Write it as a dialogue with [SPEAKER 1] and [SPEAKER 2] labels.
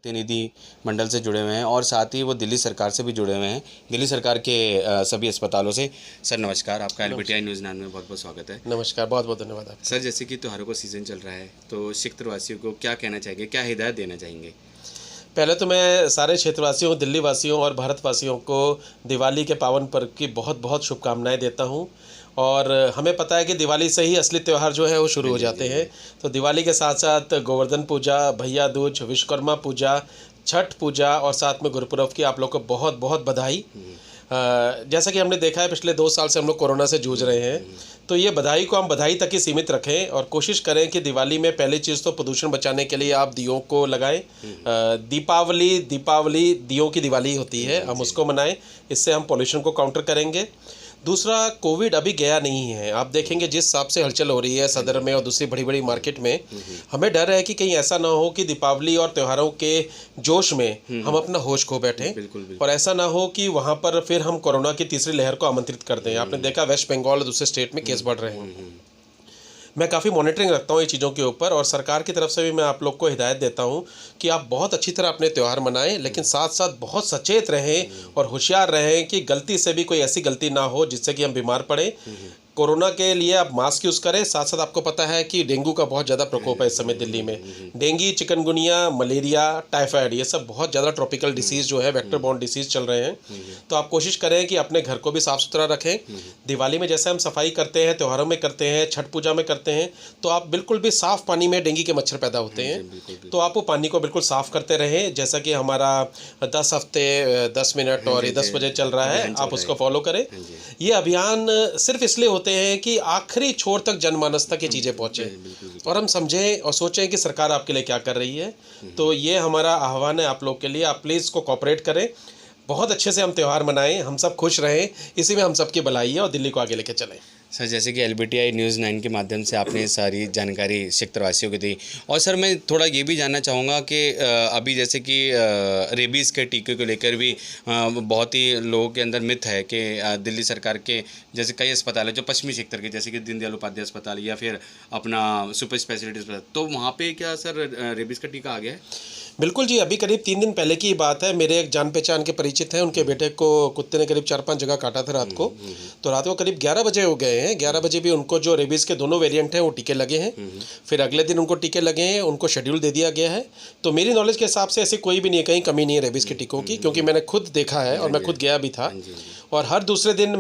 [SPEAKER 1] प्रतिनिधि मंडल से जुड़े हुए हैं और साथ ही वो दिल्ली सरकार से भी जुड़े हुए हैं, दिल्ली सरकार के सभी अस्पतालों से। सर नमस्कार, आपका LBTI न्यूज़ 9 में बहुत बहुत स्वागत है।
[SPEAKER 2] नमस्कार, बहुत बहुत धन्यवाद आपका।
[SPEAKER 1] सर, जैसे कि त्योहारों का सीज़न चल रहा है तो क्षेत्रवासियों को क्या कहना चाहेंगे, क्या हिदायत देना चाहेंगे?
[SPEAKER 2] पहले तो मैं सारे क्षेत्रवासियों, दिल्ली वासियों और भारतवासियों को दिवाली के पावन पर्व की बहुत बहुत शुभकामनाएं देता हूं। और हमें पता है कि दिवाली से ही असली त्यौहार जो है वो शुरू हो जाते हैं। तो दिवाली के साथ साथ गोवर्धन पूजा, भैया दूज, विश्वकर्मा पूजा, छठ पूजा और साथ में गुरुपुरब की आप लोग को बहुत बहुत बधाई। जैसा कि हमने देखा है पिछले 2 साल से हम लोग कोरोना से जूझ रहे हैं, तो ये बधाई को हम बधाई तक ही सीमित रखें और कोशिश करें कि दिवाली में पहली चीज़ तो प्रदूषण बचाने के लिए आप दियों को लगाएं। दीपावली दियों की दिवाली होती है, हम उसको मनाएं, इससे हम पोल्यूशन को काउंटर करेंगे। दूसरा, कोविड अभी गया नहीं है। आप देखेंगे जिस हिसाब से हलचल हो रही है सदर में और दूसरी बड़ी बड़ी मार्केट में, हमें डर है कि कहीं ऐसा ना हो कि दीपावली और त्योहारों के जोश में हम अपना होश खो बैठें और ऐसा ना हो कि वहाँ पर फिर हम कोरोना की तीसरी लहर को आमंत्रित कर दें। आपने देखा वेस्ट बंगाल और दूसरे स्टेट में केस बढ़ रहे हैं। मैं काफ़ी मॉनिटरिंग रखता हूँ ये चीज़ों के ऊपर और सरकार की तरफ से भी मैं आप लोग को हिदायत देता हूँ कि आप बहुत अच्छी तरह अपने त्यौहार मनाएं, लेकिन साथ साथ बहुत सचेत रहें और होशियार रहें कि गलती से भी कोई ऐसी गलती ना हो जिससे कि हम बीमार पड़ें। कोरोना के लिए आप मास्क यूज़ करें, साथ साथ आपको पता है कि डेंगू का बहुत ज़्यादा प्रकोप है इस समय दिल्ली में। डेंगू, चिकनगुनिया, मलेरिया, टाइफाइड, ये सब बहुत ज़्यादा ट्रॉपिकल डिसीज़ जो है, वेक्टर बॉर्न डिसीज़ चल रहे हैं। तो आप कोशिश करें कि अपने घर को भी साफ़ सुथरा रखें। दिवाली में जैसे हम सफाई करते हैं, त्योहारों में करते हैं, छठ पूजा में करते हैं, तो आप बिल्कुल भी साफ़ पानी में डेंगू के मच्छर पैदा होते हैं, तो आप वो पानी को बिल्कुल साफ़ करते रहें। जैसा कि हमारा 10 हफ्ते 10 मिनट और ये 10 बजे चल रहा है, आप उसको फॉलो करें। ये अभियान सिर्फ इसलिए होते हैं कि आखिरी छोर तक जनमानस तक ये चीज़ें पहुँचे और हम समझें और सोचें कि सरकार आपके लिए क्या कर रही है। तो ये हमारा आह्वान है आप लोग के लिए, आप प्लीज़ को कोऑपरेट करें, बहुत अच्छे से हम त्यौहार मनाएं, हम सब खुश रहें, इसी में हम सबकी भलाई है और दिल्ली को आगे लेके चलें।
[SPEAKER 1] सर, जैसे कि LBTI न्यूज़ 9 के माध्यम से आपने सारी जानकारी क्षेत्रवासियों को दी और सर मैं थोड़ा ये भी जानना चाहूँगा कि अभी जैसे कि रेबीज़ के टीके को लेकर भी बहुत ही लोगों के अंदर मिथ है कि दिल्ली सरकार के जैसे कई अस्पताल है जो पश्चिमी क्षेत्र के, जैसे कि दीनदयाल उपाध्याय अस्पताल या फिर अपना सुपर स्पेशलिटी अस्पताल, तो वहाँ पे क्या सर रेबीज़ का टीका आ गया है?
[SPEAKER 2] बिल्कुल जी, अभी करीब 3 दिन पहले की बात है। मेरे एक जान पहचान के परिचित हैं, उनके बेटे को कुत्ते ने करीब 4-5 जगह काटा था रात को। तो रात को करीब 11 बजे हो गए हैं। 11 बजे भी उनको जो रेबीज़ के दोनों वेरिएंट हैं वो टीके लगे हैं। फिर अगले दिन उनको टीके लगे हैं, उनको शेड्यूल दे दिया गया है। तो मेरी नॉलेज के हिसाब से ऐसी कोई भी नहीं है, कहीं कमी नहीं है रेबीज़ के टीकों की, क्योंकि मैंने खुद देखा है और मैं खुद गया भी था। और हर दूसरे दिन